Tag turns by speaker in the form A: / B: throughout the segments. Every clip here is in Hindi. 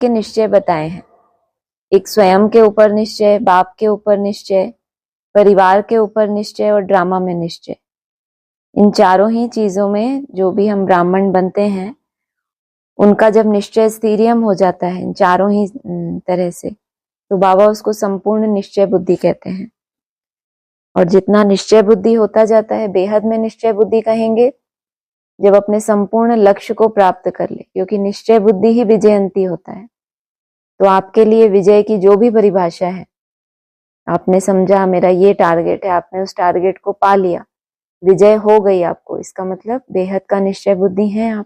A: के निश्चय बताए हैं। एक स्वयं के ऊपर निश्चय, बाप के ऊपर निश्चय, परिवार के ऊपर निश्चय और ड्रामा में निश्चय। इन चारों ही चीजों में जो भी हम ब्राह्मण बनते हैं उनका जब निश्चय स्थिरियम हो जाता है इन चारों ही तरह से, तो बाबा उसको संपूर्ण निश्चय बुद्धि कहते हैं। और जितना निश्चय बुद्धि होता जाता है, बेहद में निश्चय बुद्धि कहेंगे जब अपने संपूर्ण लक्ष्य को प्राप्त कर ले, क्योंकि निश्चय बुद्धि ही विजयंती होता है। तो आपके लिए विजय की जो भी परिभाषा है, आपने समझा मेरा ये टारगेट है, आपने उस टारगेट को पा लिया, विजय हो गई आपको, इसका मतलब बेहद का निश्चय बुद्धि है आप।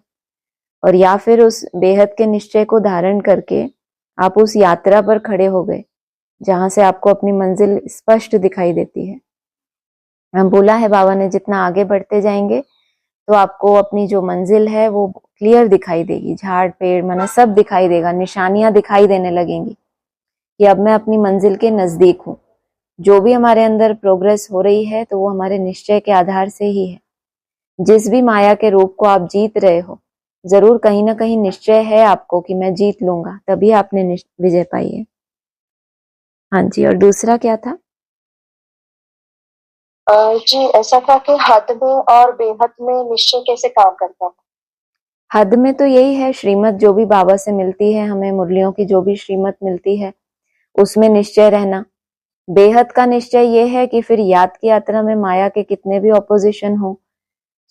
A: और या फिर उस बेहद के निश्चय को धारण करके आप उस यात्रा पर खड़े हो गए जहां से आपको अपनी मंजिल स्पष्ट दिखाई देती है। हम बोला है बाबा ने, जितना आगे बढ़ते जाएंगे तो आपको अपनी जो मंजिल है वो क्लियर दिखाई देगी, झाड़ पेड़ माना सब दिखाई देगा, निशानियां दिखाई देने लगेंगी कि अब मैं अपनी मंजिल के नजदीक हूँ। जो भी हमारे अंदर प्रोग्रेस हो रही है तो वो हमारे निश्चय के आधार से ही है। जिस भी माया के रूप को आप जीत रहे हो, जरूर कहीं ना कहीं निश्चय है आपको कि मैं जीत लूंगा, तभी आपने विजय पाई है। हाँ जी, और दूसरा क्या था?
B: जी ऐसा था कि हद में और बेहद में निश्चय कैसे काम करता है?
A: हद में तो यही है, श्रीमत जो भी बाबा से मिलती है, हमें मुरलियों की जो भी श्रीमत मिलती है उसमें निश्चय रहना। बेहद का निश्चय ये है कि फिर याद की यात्रा में माया के कितने भी ऑपोजिशन हो,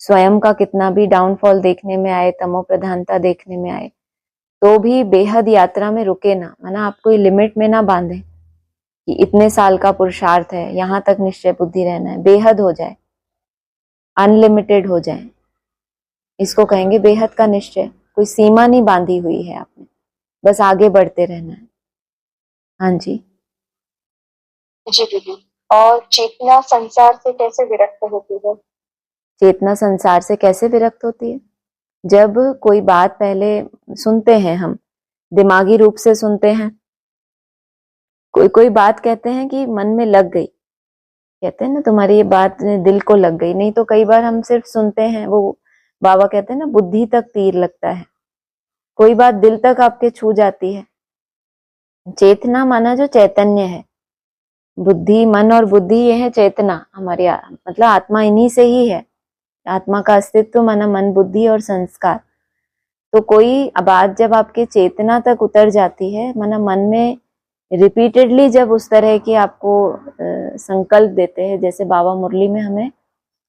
A: स्वयं का कितना भी डाउनफॉल देखने में आए, तमो प्रधानता देखने में आए, तो भी बेहद यात्रा में रुके ना, माना आप कोई लिमिट में ना बांधे कि इतने साल का पुरुषार्थ है, यहां तक निश्चय बुद्धि रहना है। बेहद हो जाए, अनलिमिटेड हो जाए, इसको कहेंगे बेहद का निश्चय। कोई सीमा नहीं बांधी हुई है आपने, बस आगे बढ़ते रहना है। हाँ जी।
B: जी दीदी, और चेतना संसार से कैसे विरक्त होती है?
A: चेतना संसार से कैसे विरक्त होती है? जब कोई बात पहले सुनते हैं, हम दिमागी रूप से सुनते हैं, कोई कोई बात कहते हैं कि मन में लग गई, कहते हैं ना तुम्हारी ये बात दिल को लग गई। नहीं तो कई बार हम सिर्फ सुनते हैं, वो बाबा कहते हैं ना बुद्धि तक तीर लगता है, कोई बात दिल तक आपके छू जाती है। चेतना माना जो चैतन्य है, बुद्धि, मन और बुद्धि ये है चेतना हमारी, मतलब आत्मा इन्हीं से ही है। आत्मा का अस्तित्व माना मन, बुद्धि और संस्कार। तो कोई बात जब आपके चेतना तक उतर जाती है, माना मन में रिपीटेडली जब उस तरह की आपको संकल्प देते हैं, जैसे बाबा मुरली में हमें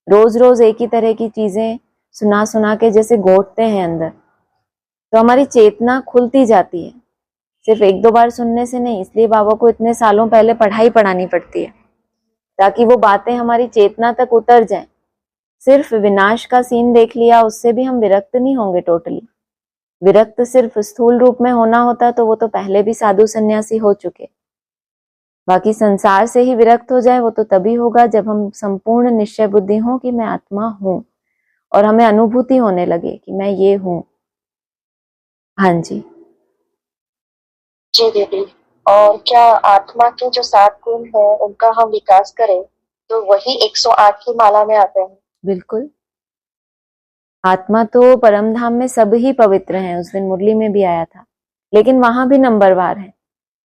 A: रोज रोज एक ही तरह की चीजें सुना सुना के जैसे घोटते हैं अंदर, तो हमारी चेतना खुलती जाती है। सिर्फ एक दो बार सुनने से नहीं, इसलिए बाबा को इतने सालों पहले पढ़ाई पढ़ानी पड़ती है ताकि वो बातें हमारी चेतना तक उतर जाएं। सिर्फ विनाश का सीन देख लिया उससे भी हम विरक्त नहीं होंगे टोटली। विरक्त सिर्फ स्थूल रूप में होना होता तो वो तो पहले भी साधु सन्यासी हो चुके। बाकी संसार से ही विरक्त हो जाए वो तो तभी होगा जब हम संपूर्ण निश्चय बुद्धि हो कि मैं आत्मा हूं, और हमें अनुभूति होने लगे कि मैं ये हूं। हाँ जी।
B: जी दीदी, और क्या आत्मा के जो 7 गुण है उनका हम विकास करें तो वही 108 की माला में आते हैं?
A: बिल्कुल। आत्मा तो परम धाम में सब ही पवित्र हैं, उस दिन मुरली में भी आया था, लेकिन वहां भी नंबरवार है।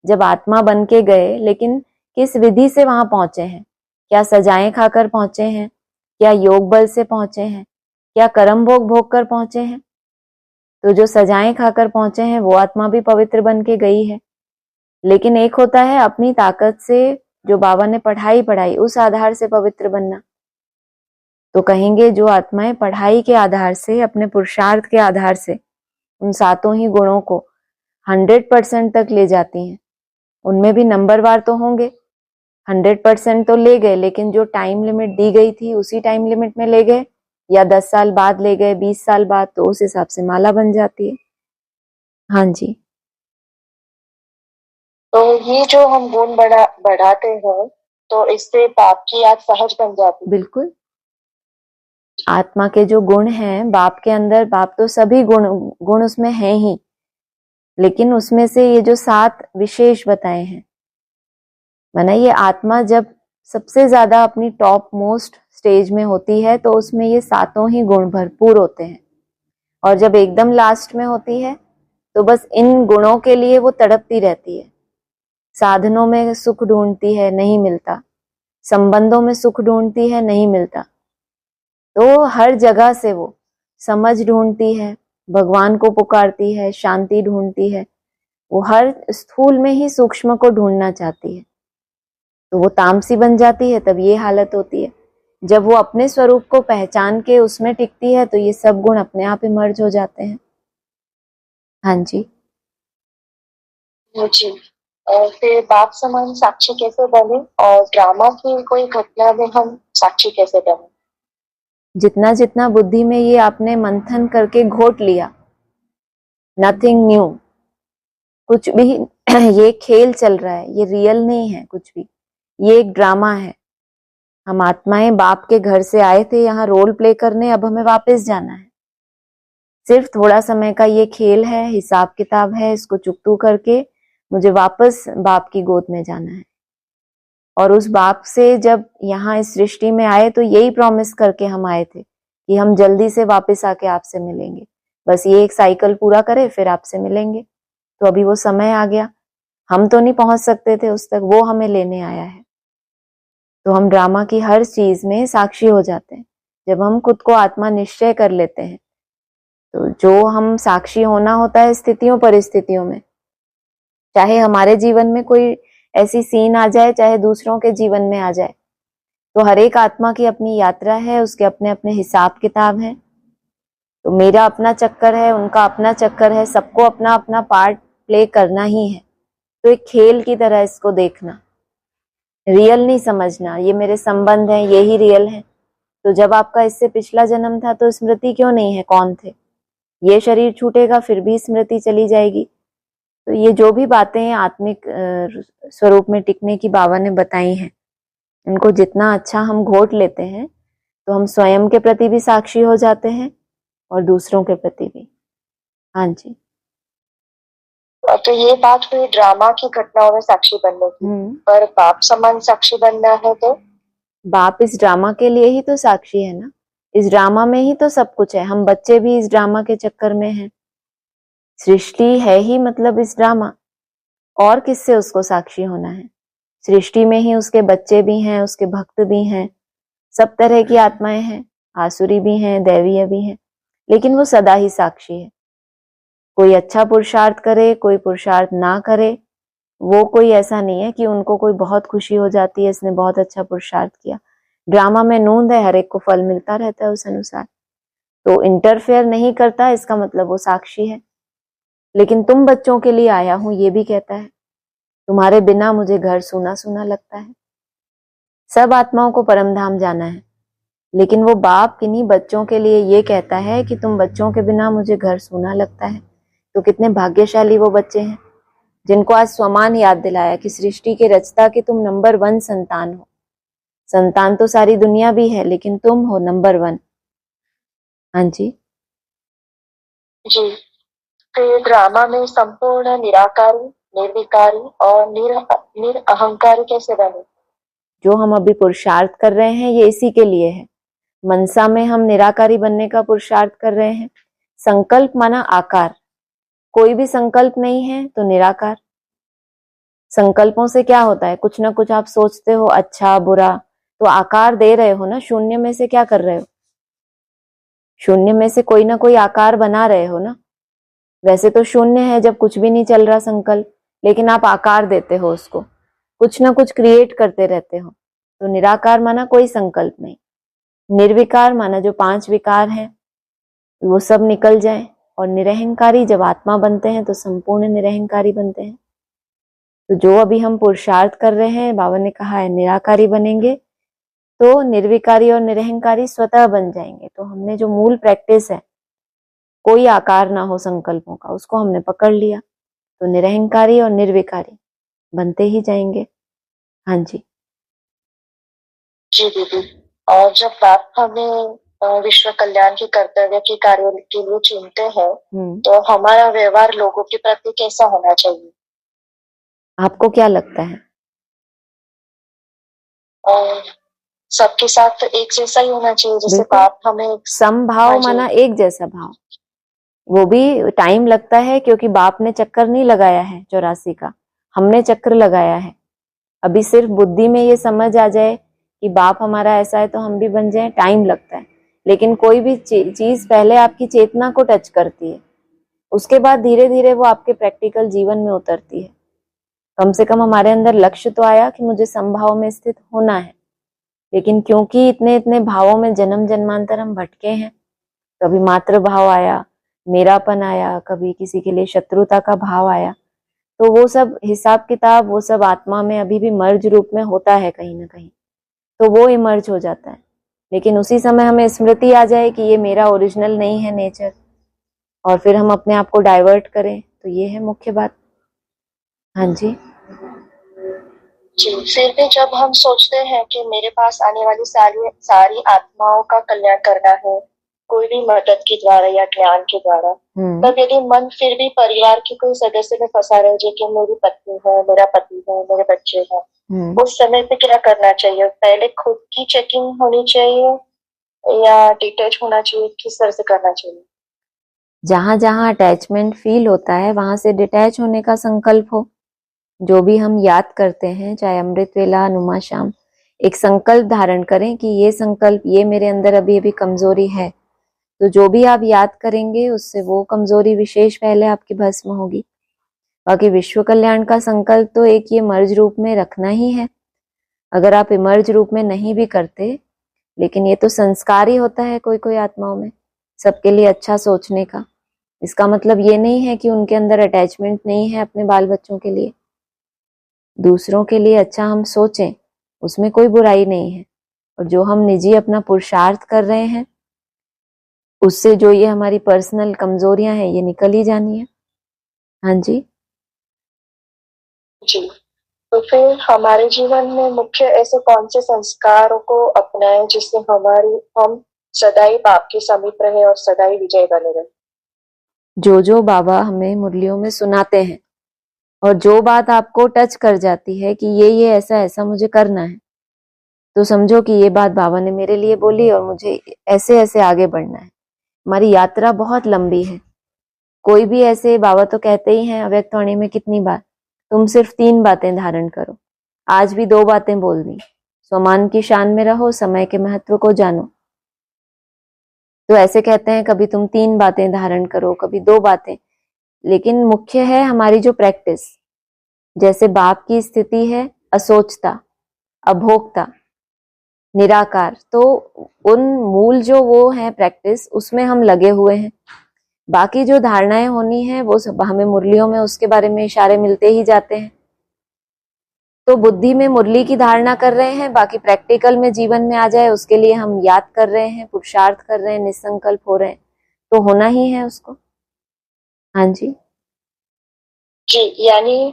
A: जब आत्मा बन के गए, लेकिन किस विधि से वहां पहुंचे हैं? क्या सजाएं खाकर पहुंचे हैं? क्या योग बल से पहुंचे हैं? क्या कर्म भोग भोग कर पहुंचे हैं? तो जो सजाएं खाकर पहुंचे हैं वो आत्मा भी पवित्र बन के गई है। लेकिन एक होता है अपनी ताकत से, जो बाबा ने पढ़ाई पढ़ाई उस आधार से पवित्र बनना। तो कहेंगे जो आत्माएं पढ़ाई के आधार से, अपने पुरुषार्थ के आधार से उन 7 ही गुणों को 100% तक ले जाती हैं, उनमें भी नंबरवार तो होंगे। 100% तो ले गए, लेकिन जो टाइम लिमिट दी गई थी उसी टाइम लिमिट में ले गए, या 10 साल बाद ले गए, 20 साल बाद, तो उस हिसाब से माला बन जाती है। हाँ जी।
B: तो ये जो हम गुण बढ़ाते हैं तो इससे पाप की याद सहज बन जाती है?
A: बिल्कुल। आत्मा के जो गुण हैं, बाप के अंदर, बाप तो सभी गुण उसमें हैं ही, लेकिन उसमें से ये जो 7 विशेष बताए हैं, माना ये आत्मा जब सबसे ज्यादा अपनी टॉप मोस्ट स्टेज में होती है तो उसमें ये 7 ही गुण भरपूर होते हैं, और जब एकदम लास्ट में होती है तो बस इन गुणों के लिए वो तड़पती रहती है। साधनों में सुख ढूंढती है, नहीं मिलता। संबंधों में सुख ढूंढती है, नहीं मिलता। तो हर जगह से वो समझ ढूंढती है, भगवान को पुकारती है, शांति ढूंढती है। वो हर स्थूल में ही सूक्ष्म को ढूंढना चाहती है। तो वो तामसी बन जाती है, तब ये हालत होती है। जब वो अपने स्वरूप को पहचान के उसमें टिकती है तो ये सब गुण अपने आप इमर्ज हो जाते हैं। हाँ जी।
B: जी। और फिर बाप समान साक्षी कैसे बने, और ड्रामा की कोई घटना में हम साक्षी कैसे बने?
A: जितना जितना बुद्धि में ये आपने मंथन करके घोट लिया, नथिंग न्यू, कुछ भी ये खेल चल रहा है, ये रियल नहीं है कुछ भी, ये एक ड्रामा है। हम आत्माएं बाप के घर से आए थे यहाँ रोल प्ले करने, अब हमें वापस जाना है। सिर्फ थोड़ा समय का ये खेल है, हिसाब किताब है, इसको चुकतू करके मुझे वापस बाप की गोद में जाना है। और उस बाप से जब यहाँ इस सृष्टि में आए तो यही प्रॉमिस करके हम आए थे कि हम जल्दी से वापस आके आपसे मिलेंगे, बस ये एक साइकिल पूरा करे फिर आपसे मिलेंगे। तो अभी वो समय आ गया, हम तो नहीं पहुंच सकते थे उस तक, वो हमें लेने आया है। तो हम ड्रामा की हर चीज में साक्षी हो जाते हैं जब हम खुद को आत्मा निश्चय कर लेते हैं। तो जो हम साक्षी होना होता है स्थितियों परिस्थितियों में, चाहे हमारे जीवन में कोई ऐसी सीन आ जाए, चाहे दूसरों के जीवन में आ जाए, तो हर एक आत्मा की अपनी यात्रा है, उसके अपने अपने हिसाब किताब हैं। तो मेरा अपना चक्कर है, उनका अपना चक्कर है, सबको अपना अपना पार्ट प्ले करना ही है। तो एक खेल की तरह इसको देखना, रियल नहीं समझना, ये मेरे संबंध हैं, ये ही रियल है। तो जब आपका इससे पिछला जन्म था तो स्मृति क्यों नहीं है, कौन थे? ये शरीर छूटेगा फिर भी स्मृति चली जाएगी। तो ये जो भी बातें हैं आत्मिक स्वरूप में टिकने की बाबा ने बताई हैं, इनको जितना अच्छा हम घोट लेते हैं तो हम स्वयं के प्रति भी साक्षी हो जाते हैं और दूसरों के प्रति भी। हाँ जी।
B: तो ये बात हुई ड्रामा की घटनाओं में साक्षी बनने की, पर बाप समान साक्षी बनना है तो
A: बाप इस ड्रामा के लिए ही तो साक्षी है ना, इस ड्रामा में ही तो सब कुछ है। हम बच्चे भी इस ड्रामा के चक्कर में हैं, सृष्टि है ही मतलब इस ड्रामा, और किससे उसको साक्षी होना है? सृष्टि में ही उसके बच्चे भी हैं, उसके भक्त भी हैं, सब तरह की आत्माएं हैं, आसुरी भी हैं, दैवीय भी हैं, लेकिन वो सदा ही साक्षी है। कोई अच्छा पुरुषार्थ करे, कोई पुरुषार्थ ना करे, वो कोई ऐसा नहीं है कि उनको कोई बहुत खुशी हो जाती है इसने बहुत अच्छा पुरुषार्थ किया। ड्रामा में नूंद है, हर एक को फल मिलता रहता है उस अनुसार। तो इंटरफेयर नहीं करता इसका मतलब वो साक्षी है। लेकिन तुम बच्चों के लिए आया हूं ये भी कहता है, तुम्हारे बिना मुझे घर सूना सूना लगता है। सब आत्माओं को परम धाम जाना है, लेकिन वो बाप किन्हीं बच्चों के लिए ये कहता है कि तुम बच्चों के बिना मुझे घर सूना लगता है। तो कितने भाग्यशाली वो बच्चे हैं जिनको आज स्वमान याद दिलाया कि सृष्टि के रचता के तुम नंबर 1 संतान हो। संतान तो सारी दुनिया भी है, लेकिन तुम हो नंबर 1। हाँ जी।
B: जी। फिर ड्रामा में संपूर्ण निराकारी, निर्विकारी और निरअहंकारी कैसे बने?
A: जो हम अभी पुरुषार्थ कर रहे हैं ये इसी के लिए है। मनसा में हम निराकारी बनने का पुरुषार्थ कर रहे हैं। संकल्प माना आकार, कोई भी संकल्प नहीं है तो निराकार। संकल्पों से क्या होता है, कुछ ना कुछ आप सोचते हो, अच्छा बुरा, तो आकार दे रहे हो ना। शून्य में से क्या कर रहे हो? शून्य में से कोई ना कोई आकार बना रहे हो ना। वैसे तो शून्य है जब कुछ भी नहीं चल रहा संकल्प, लेकिन आप आकार देते हो उसको, कुछ ना कुछ क्रिएट करते रहते हो। तो निराकार माना कोई संकल्प नहीं। निर्विकार माना जो 5 विकार हैं वो सब निकल जाए। और निरहंकारी, जब आत्मा बनते हैं तो संपूर्ण निरहंकारी बनते हैं। तो जो अभी हम पुरुषार्थ कर रहे हैं, बाबा ने कहा है निराकारी बनेंगे तो निर्विकारी और निरहंकारी स्वतः बन जाएंगे। तो हमने जो मूल प्रैक्टिस है, कोई आकार ना हो संकल्पों का, उसको हमने पकड़ लिया, तो निरहंकारी और निर्विकारी बनते ही जाएंगे। हाँ जी।
B: जी दीदी। और जब बाप हमें विश्व कल्याण के कर्तव्य के कार्य के लिए चुनते हैं, तो हमारा व्यवहार लोगों के प्रति कैसा होना चाहिए?
A: आपको क्या लगता है?
B: और सबके साथ तो एक जैसा ही होना चाहिए, जैसे बाप हमें
A: समभाव माना एक जैसा भाव। वो भी टाइम लगता है, क्योंकि बाप ने चक्कर नहीं लगाया है 84 का, हमने चक्र लगाया है। अभी सिर्फ बुद्धि में ये समझ आ जाए कि बाप हमारा ऐसा है तो हम भी बन जाए, टाइम लगता है। लेकिन कोई भी चीज पहले आपकी चेतना को टच करती है, उसके बाद धीरे धीरे वो आपके प्रैक्टिकल जीवन में उतरती है। कम से कम हमारे अंदर लक्ष्य तो आया कि मुझे समभाव में स्थित होना है। लेकिन क्योंकि इतने इतने भावों में जन्म जन्मांतर हम भटके हैं, कभी मातृ भाव आया, मेरापन आया, कभी किसी के लिए शत्रुता का भाव आया, तो वो सब हिसाब किताब, वो सब आत्मा में अभी भी मर्ज रूप में होता है कहीं ना कहीं, तो वो इमर्ज हो जाता है। लेकिन उसी समय हमें स्मृति आ जाए कि ये मेरा ओरिजिनल नहीं है नेचर, और फिर हम अपने आप को डाइवर्ट करें, तो ये है मुख्य बात। हाँ जी
B: जी, फिर भी जब हम सोचते हैं कि मेरे पास आने वाली सारी सारी आत्माओं का कल्याण करना है, कोई भी मदद के द्वारा या ज्ञान के द्वारा, तब यदि मन फिर भी परिवार के कोई सदस्य में फंसा रहे, जो कि मेरी पत्नी है, मेरा पति है, मेरे बच्चे हैं, उस समय पे क्या करना चाहिए? पहले खुद की चेकिंग होनी चाहिए या डिटैच होना चाहिए? किस तरह से करना चाहिए?
A: जहां जहां अटैचमेंट फील होता है वहां से डिटैच होने का संकल्प हो। जो भी हम याद करते हैं, चाहे अमृत वेला, अनुमा शाम, एक संकल्प धारण करें कि ये संकल्प, ये मेरे अंदर अभी अभी कमजोरी है, तो जो भी आप याद करेंगे उससे वो कमजोरी विशेष पहले आपकी भस्म होगी। बाकी विश्व कल्याण का संकल्प तो एक ये मर्ज रूप में रखना ही है। अगर आप इमर्ज रूप में नहीं भी करते, लेकिन ये तो संस्कार ही होता है कोई कोई आत्माओं में सबके लिए अच्छा सोचने का। इसका मतलब ये नहीं है कि उनके अंदर अटैचमेंट नहीं है अपने बाल बच्चों के लिए। दूसरों के लिए अच्छा हम सोचें, उसमें कोई बुराई नहीं है। और जो हम निजी अपना पुरुषार्थ कर रहे हैं, उससे जो ये हमारी पर्सनल कमजोरियां हैं ये निकल ही जानी है। हाँ जी
B: जी, तो फिर हमारे जीवन में मुख्य ऐसे कौन से संस्कारों को अपनाएं जिससे हम सदैव बाप के समीप रहे और सदैव विजय बने रहे?
A: जो बाबा हमें मुरलियों में सुनाते हैं, और जो बात आपको टच कर जाती है कि ये ऐसा ऐसा मुझे करना है, तो समझो कि ये बात बाबा ने मेरे लिए बोली और मुझे ऐसे ऐसे आगे बढ़ना है। हमारी यात्रा बहुत लंबी है। कोई भी ऐसे, बाबा तो कहते ही हैं अव्यक्त वाणी में कितनी बार, तुम सिर्फ 3 बातें धारण करो। आज भी 2 बातें बोल दी, स्वमान की शान में रहो, समय के महत्व को जानो। तो ऐसे कहते हैं कभी तुम 3 बातें धारण करो, कभी 2 बातें। लेकिन मुख्य है हमारी जो प्रैक्टिस। जैसे बाप की स्थिति है असोचता, अभोक्ता, निराकार, तो उन मूल जो वो है प्रैक्टिस, उसमें हम लगे हुए हैं। बाकी जो धारणाएं होनी है वो सब हमें मुरलियों में उसके बारे में इशारे मिलते ही जाते हैं। तो बुद्धि में मुरली की धारणा कर रहे हैं, बाकी प्रैक्टिकल में जीवन में आ जाए उसके लिए हम याद कर रहे हैं, पुरुषार्थ कर रहे हैं, निसंकल्प हो रहे हैं, तो होना ही है उसको। हाँ जी
B: जी, यानी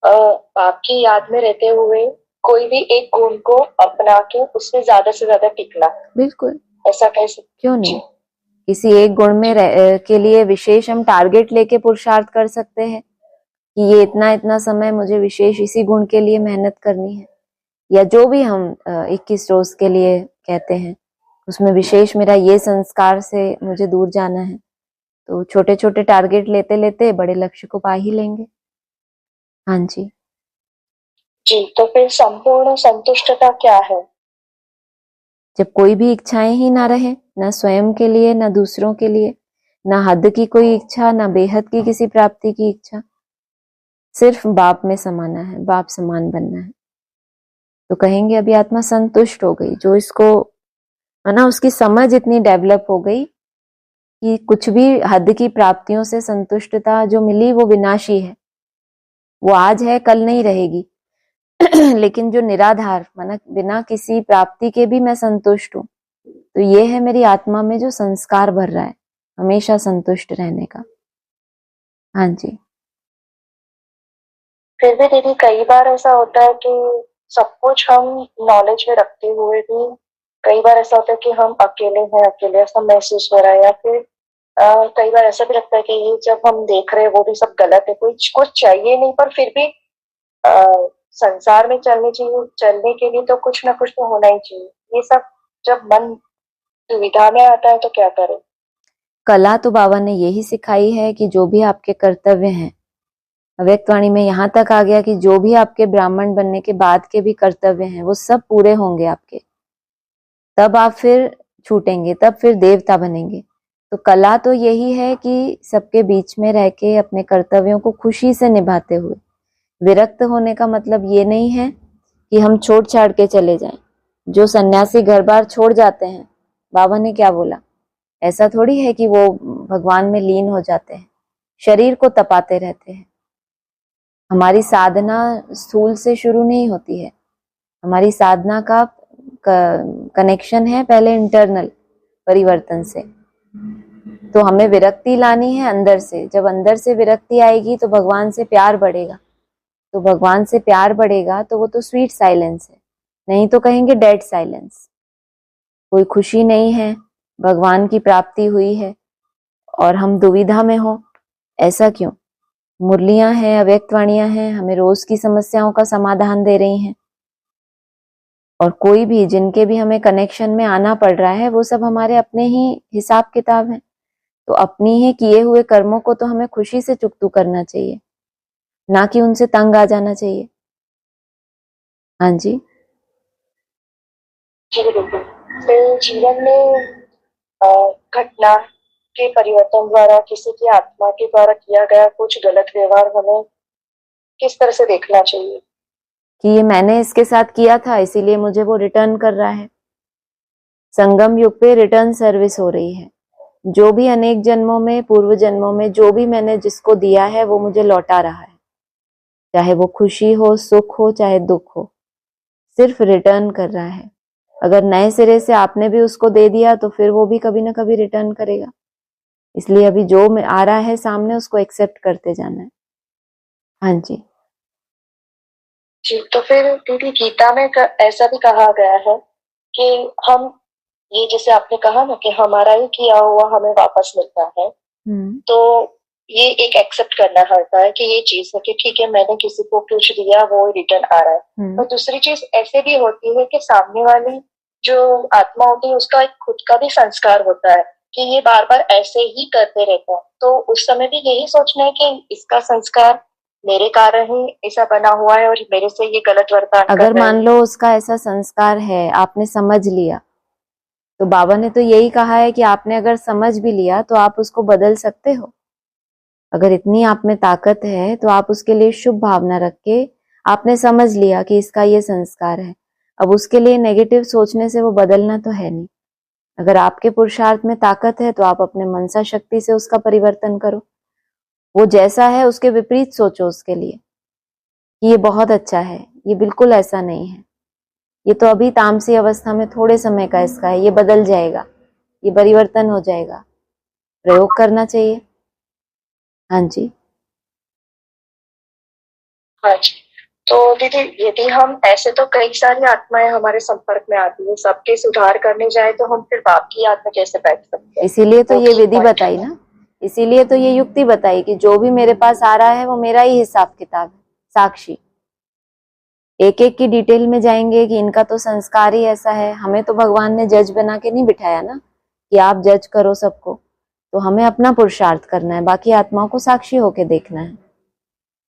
B: आपकी याद में रहते हुए कोई भी एक गुण को अपना के उसमें ज्यादा से ज्यादा टिकना,
A: बिल्कुल,
B: ऐसा कैसे?
A: क्यों नहीं। किसी एक गुण में के लिए विशेष हम टारगेट लेके पुरुषार्थ कर सकते हैं कि ये इतना इतना समय मुझे विशेष इसी गुण के लिए मेहनत करनी है। या जो भी हम 21 रोज के लिए कहते हैं, उसमें विशेष मेरा ये संस्कार से मुझे दूर जाना है। तो छोटे छोटे टारगेट लेते लेते बड़े लक्ष्य को पा ही लेंगे। हाँ जी
B: जी, तो फिर संपूर्ण संतुष्टता क्या है?
A: जब कोई भी इच्छाएं ही ना रहे, ना स्वयं के लिए, ना दूसरों के लिए, ना हद की कोई इच्छा, ना बेहद की किसी प्राप्ति की इच्छा, सिर्फ बाप में समाना है, बाप समान बनना है, तो कहेंगे अभी आत्मा संतुष्ट हो गई। जो इसको है ना, उसकी समझ इतनी डेवलप हो गई कि कुछ भी हद की प्राप्तियों से संतुष्टता जो मिली वो विनाशी है, वो आज है कल नहीं रहेगी। लेकिन जो निराधार माना बिना किसी प्राप्ति के भी मैं संतुष्ट हूं, तो ये है मेरी आत्मा में जो संस्कार भर रहा है हमेशा संतुष्ट रहने का। हाँ जी
B: फिर भी दीदी कई बार ऐसा होता है कि सब कुछ हम नॉलेज में रखते हुए भी कई बार ऐसा होता है कि हम अकेले हैं, अकेले ऐसा महसूस हो रहा है, या फिर कई बार ऐसा भी लगता है कि ये जब हम देख रहे हैं वो भी सब गलत है, कुछ चाहिए नहीं, पर फिर भी संसार में चलने के लिए तो कुछ ना कुछ तो होना ही चाहिए। ये सब जब मन दुविधा में आता है तो क्या करें?
A: कला तो बाबा ने यही सिखाई है कि जो भी आपके कर्तव्य हैं, अव्यक्त वाणी में यहाँ तक आ गया कि जो भी आपके ब्राह्मण बनने के बाद के भी कर्तव्य हैं वो सब पूरे होंगे आपके, तब आप फिर छूटेंगे, तब फिर देवता बनेंगे। तो कला तो यही है कि सबके बीच में रह के अपने कर्तव्यों को खुशी से निभाते हुए, विरक्त होने का मतलब ये नहीं है कि हम छोड़ छाड़ के चले जाएं। जो सन्यासी घर बार छोड़ जाते हैं, बाबा ने क्या बोला, ऐसा थोड़ी है कि वो भगवान में लीन हो जाते हैं, शरीर को तपाते रहते हैं। हमारी साधना स्थूल से शुरू नहीं होती है, हमारी साधना का कनेक्शन है पहले इंटरनल परिवर्तन से। तो हमें विरक्ति लानी है अंदर से। जब अंदर से विरक्ति आएगी तो भगवान से प्यार बढ़ेगा, तो भगवान से प्यार बढ़ेगा तो वो तो स्वीट साइलेंस है, नहीं तो कहेंगे डेड साइलेंस। कोई खुशी नहीं है, भगवान की प्राप्ति हुई है और हम दुविधा में हो, ऐसा क्यों? मुरलियां हैं, अव्यक्त वाणियां हैं, हमें रोज की समस्याओं का समाधान दे रही हैं। और कोई भी जिनके भी हमें कनेक्शन में आना पड़ रहा है वो सब हमारे अपने ही हिसाब किताब हैं। तो अपनी ही किए हुए कर्मों को तो हमें खुशी से चुकतू करना चाहिए, ना कि उनसे तंग आ जाना चाहिए। हाँ जी।
B: फिर जीवन में घटना के परिवर्तन द्वारा किसी की आत्मा के द्वारा किया गया कुछ गलत व्यवहार हमें किस तरह से देखना चाहिए?
A: कि ये मैंने इसके साथ किया था इसीलिए मुझे वो रिटर्न कर रहा है। संगम युग पे रिटर्न सर्विस हो रही है। जो भी अनेक जन्मों में, पूर्व जन्मों में जो भी मैंने जिसको दिया है वो मुझे लौटा रहा है, चाहे वो खुशी हो, सुख हो, चाहे दुख हो, सिर्फ रिटर्न कर रहा है। अगर नए सिरे से आपने भी उसको दे दिया तो फिर वो भी कभी ना कभी रिटर्न करेगा। इसलिए अभी जो आ रहा है सामने उसको एक्सेप्ट करते जाना है। हाँ जी
B: जी। तो फिर दीदी गीता में ऐसा भी कहा गया है कि हम ये जैसे आपने कहा ना कि हमारा ही किया हुआ हमें वापस मिलता है, तो ये एक एक्सेप्ट करना होता है कि ये चीज है कि ठीक है मैंने किसी को कुछ दिया वो रिटर्न आ रहा है। और दूसरी चीज ऐसे भी होती है कि सामने वाली जो आत्मा होती है उसका एक खुद का भी संस्कार होता है कि ये बार बार ऐसे ही करते रहता है, तो उस समय भी यही सोचना है कि इसका संस्कार मेरे कारण ही ऐसा बना हुआ है और मेरे से ये गलत वर्तान कर रहा है।
A: अगर मान लो उसका ऐसा संस्कार है, आपने समझ लिया, तो बाबा ने तो यही कहा है कि आपने अगर समझ भी लिया तो आप उसको बदल सकते हो। अगर इतनी आप में ताकत है तो आप उसके लिए शुभ भावना रख के, आपने समझ लिया कि इसका ये संस्कार है, अब उसके लिए नेगेटिव सोचने से वो बदलना तो है नहीं। अगर आपके पुरुषार्थ में ताकत है तो आप अपने मनसा शक्ति से उसका परिवर्तन करो। वो जैसा है उसके विपरीत सोचो उसके लिए कि ये बहुत अच्छा है, ये बिल्कुल ऐसा नहीं है, ये तो अभी तामसी अवस्था में थोड़े समय का इसका है, ये बदल जाएगा, ये परिवर्तन हो जाएगा। प्रयोग करना चाहिए। हाँ जी।
B: हाँ जी। तो दीदी यदि हम ऐसे तो कई सारी आत्माएं हमारे संपर्क में आती है, सबके सुधार करने जाए तो हम फिर बाप की याद में कैसे बैठ सकते हैं?
A: इसीलिए तो ये विधि बताई ना, इसीलिए तो ये युक्ति बताई कि जो भी मेरे पास आ रहा है वो मेरा ही हिसाब किताब है, साक्षी। एक एक की डिटेल में जाएंगे कि इनका तो संस्कार ही ऐसा है। हमें तो भगवान ने जज बना के नहीं बिठाया ना कि आप जज करो सबको, तो हमें अपना पुरुषार्थ करना है, बाकी आत्माओं को साक्षी होके देखना है।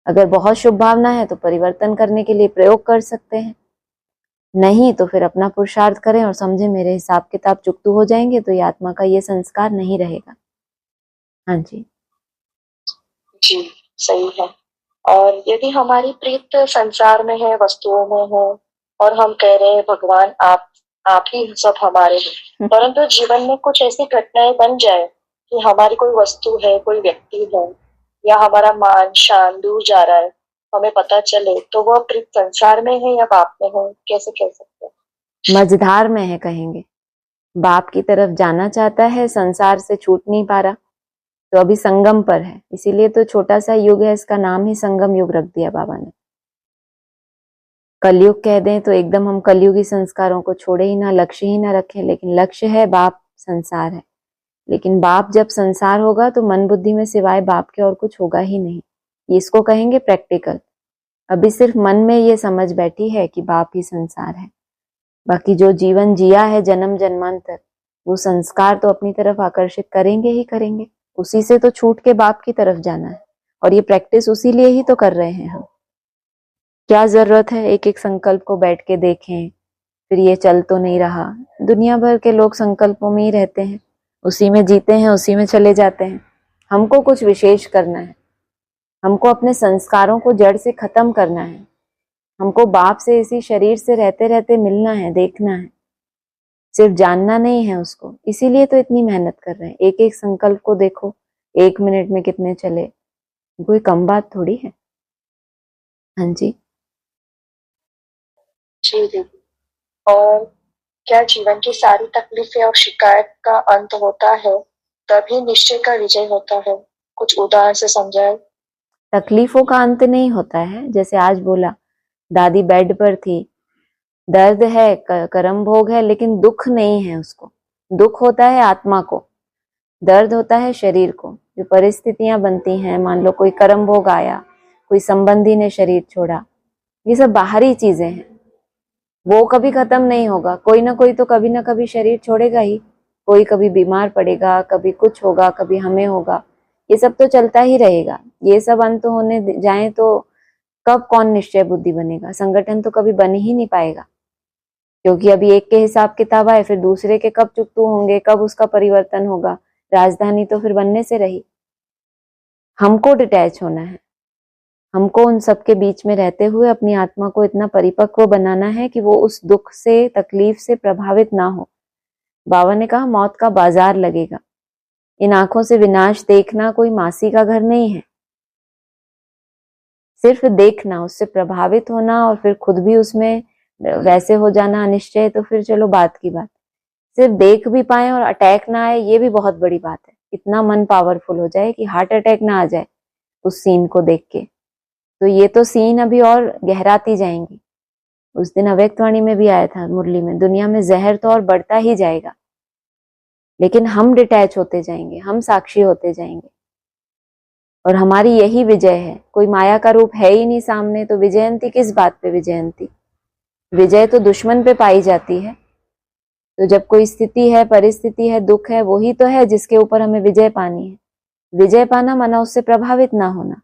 A: अगर बहुत शुभ भावना है तो परिवर्तन करने के लिए प्रयोग कर सकते हैं, नहीं तो फिर अपना पुरुषार्थ करें और समझे मेरे हिसाब किताब चुकतू हो जाएंगे तो ये आत्मा का ये संस्कार नहीं रहेगा। हाँ जी
B: जी, सही है। और यदि हमारी प्रीत संसार में है, वस्तुओं में है और हम कह रहे हैं भगवान आप ही सब हमारे हैं, परंतु जीवन में कुछ ऐसी घटनाएं बन जाए कि हमारी कोई वस्तु है, कोई व्यक्ति है या हमारा मान शान दूर जा रहा है, हमें पता चले, तो वह प्रीत संसार में है या बाप में है, कैसे कह सकते हैं?
A: मझधार में है कहेंगे। बाप की तरफ जाना चाहता है, संसार से छूट नहीं पा रहा, तो अभी संगम पर है। इसीलिए तो छोटा सा युग है, इसका नाम ही संगम युग रख दिया बाबा ने। कलयुग कह दें तो एकदम हम कलयुगी संस्कारों को छोड़े ही ना, लक्ष्य ही ना रखें, लेकिन लक्ष्य है बाप, संसार है। लेकिन बाप जब संसार होगा तो मन बुद्धि में सिवाय बाप के और कुछ होगा ही नहीं, इसको कहेंगे प्रैक्टिकल। अभी सिर्फ मन में ये समझ बैठी है कि बाप ही संसार है, बाकी जो जीवन जिया है जन्म जन्मांतर वो संस्कार तो अपनी तरफ आकर्षित करेंगे ही करेंगे। उसी से तो छूट के बाप की तरफ जाना है, और ये प्रैक्टिस उसी लिए ही तो कर रहे हैं हम। क्या जरूरत है एक एक संकल्प को बैठ के देखें, फिर ये चल तो नहीं रहा। दुनिया भर के लोग संकल्पों में ही रहते हैं, उसी में जीते हैं, उसी में चले जाते हैं। हमको कुछ विशेष करना है, हमको अपने संस्कारों को जड़ से खत्म करना है, हमको बाप से इसी शरीर से रहते रहते मिलना है, देखना है, सिर्फ जानना नहीं है उसको। इसीलिए तो इतनी मेहनत कर रहे हैं। एक एक संकल्प को देखो, 1 मिनट में कितने चले, कोई कम बात थोड़ी है। हाँ जी
B: जी दीदी। और क्या जीवन की सारी तकलीफें और शिकायत का अंत होता है, तभी निश्चय का विजय होता है? कुछ उदाहरण से समझाए।
A: तकलीफों का अंत नहीं होता है। जैसे आज बोला, दादी बेड पर थी, दर्द है, कर्म भोग है, लेकिन दुख नहीं है उसको। दुख होता है आत्मा को, दर्द होता है शरीर को। जो परिस्थितियां बनती हैं, मान लो कोई कर्म भोग आया, कोई संबंधी ने शरीर छोड़ा, ये सब बाहरी चीजें हैं, वो कभी खत्म नहीं होगा। कोई ना कोई तो कभी ना कभी शरीर छोड़ेगा ही। कोई कभी बीमार पड़ेगा, कभी कुछ होगा, कभी हमें होगा, ये सब तो चलता ही रहेगा। ये सब अंत होने जाए तो कब कौन निश्चय बुद्धि बनेगा? संगठन तो कभी बन ही नहीं पाएगा, क्योंकि अभी एक के हिसाब किताब आए, फिर दूसरे के कब चुकतू होंगे, कब उसका परिवर्तन होगा। राजधानी तो फिर बनने से रही। हमको डिटैच होना है, हमको उन सब के बीच में रहते हुए अपनी आत्मा को इतना परिपक्व बनाना है कि वो उस दुख से, तकलीफ से प्रभावित ना हो। बाबा ने कहा मौत का बाजार लगेगा। इन आंखों से विनाश देखना कोई मासी का घर नहीं है। सिर्फ देखना, उससे प्रभावित होना और फिर खुद भी उसमें वैसे हो जाना अनिश्चय, तो फिर चलो बात की बात। सिर्फ देख भी पाए और अटैक ना आए, ये भी बहुत बड़ी बात है। इतना मन पावरफुल हो जाए कि हार्ट अटैक ना आ जाए उस सीन को देख के, तो ये तो सीन अभी और गहराती जाएंगी। उस दिन अव्यक्तवाणी में भी आया था मुरली में, दुनिया में जहर तो और बढ़ता ही जाएगा, लेकिन हम डिटैच होते जाएंगे, हम साक्षी होते जाएंगे, और हमारी यही विजय है। कोई माया का रूप है ही नहीं सामने, तो विजयंती किस बात पे विजयंती? विजय तो दुश्मन पे पाई जाती है। तो जब कोई स्थिति है, परिस्थिति है, दुख है, वही तो है जिसके ऊपर हमें विजय पानी है। विजय पाना माना उससे प्रभावित ना होना।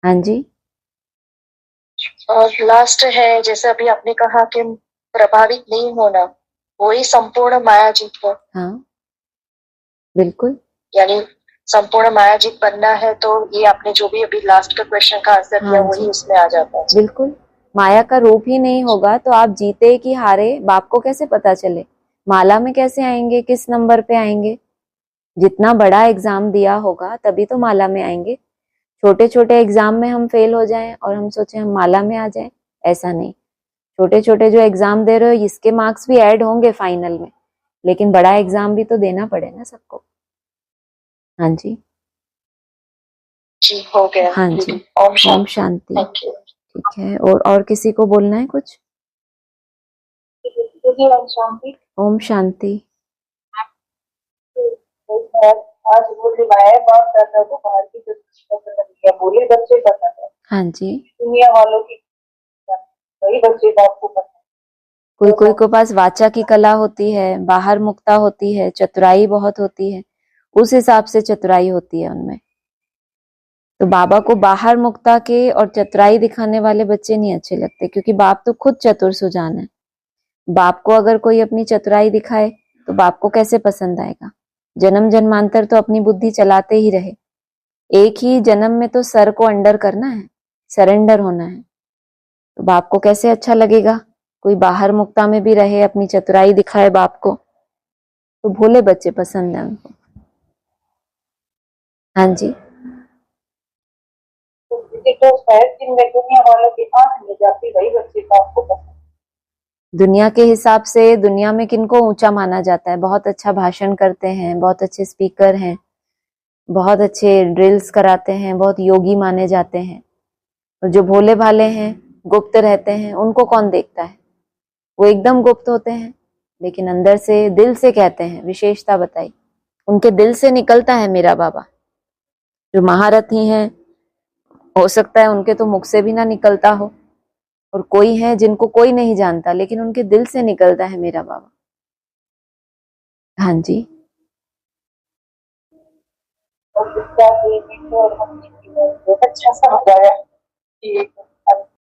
A: हाँ जी।
B: और लास्ट है, जैसे अभी आपने कहा कि प्रभावित नहीं होना, वही संपूर्ण माया जीत है।
A: हाँ बिल्कुल।
B: यानी संपूर्ण माया जीत बनना है, तो ये आपने जो भी अभी लास्ट का क्वेश्चन का आंसर दिया,
A: हाँ
B: वही उसमें आ जाता है।
A: बिल्कुल। माया का रूप ही नहीं होगा तो आप जीते कि हारे बाप को कैसे पता चले? माला में कैसे आएंगे, किस नंबर पे आएंगे? जितना बड़ा एग्जाम दिया होगा तभी तो माला में आएंगे। छोटे छोटे एग्जाम में हम फेल हो जाएं और हम सोचें हम माला में आ जाएं, ऐसा नहीं। छोटे छोटे जो एग्जाम दे रहे हो, इसके मार्क्स भी ऐड होंगे फाइनल में, लेकिन बड़ा एग्जाम भी तो देना पड़े ना सबको। हाँ जी।
B: जी हो गया।
A: हाँ जी।
B: ओम
A: ओम
B: शांति।
A: शांति।
B: Thank you.
A: ठीक है, और किसी को बोलना है कुछ?
B: ओम शांति।
A: ओम शांति।
B: आज वो रिवायत बात कर रहा था, बाहर की जो बोले बच्चे पता है।
A: हाँ जी।
B: दुनिया वालों की वही बच्चे को आपको पता है।
A: कोई कोई को पास वाचा की कला होती है, बाहर मुक्ता होती है, चतुराई बहुत होती है, उस हिसाब से चतुराई होती है उनमें। तो बाबा को बाहर मुक्ता के और चतुराई दिखाने वाले बच्चे नहीं अच्छे लगते, क्योंकि बाप तो खुद चतुर सुजान है। बाप को अगर कोई अपनी चतुराई दिखाए तो बाप को कैसे पसंद आएगा? जन्म जन्मांतर तो अपनी बुद्धि चलाते ही रहे। एक ही जन्म में तो सर को अंडर करना है, सरेंडर होना है, तो बाप को कैसे अच्छा लगेगा कोई बाहर मुक्ता में भी रहे, अपनी चतुराई दिखाए बाप को? तो भोले बच्चे पसंद है उनको। हाँ जी।
B: तो शायद जिनमें दुनिया वालों की आंख नहीं जाती, वही बच्चे को आपको पसंद।
A: दुनिया के हिसाब से दुनिया में किनको ऊंचा माना जाता है? बहुत अच्छा भाषण करते हैं, बहुत अच्छे स्पीकर हैं, बहुत अच्छे ड्रिल्स कराते हैं, बहुत योगी माने जाते हैं, और जो भोले भाले हैं, गुप्त रहते हैं, उनको कौन देखता है? वो एकदम गुप्त होते हैं, लेकिन अंदर से, दिल से कहते हैं। विशेषता बताई, उनके दिल से निकलता है मेरा बाबा। जो महारथी हैं, हो सकता है उनके तो मुख से भी ना निकलता हो, और कोई है जिनको कोई नहीं जानता, लेकिन उनके दिल से निकलता है मेरा बाबा। हाँ जी।
B: और बहुत अच्छा समझाया कि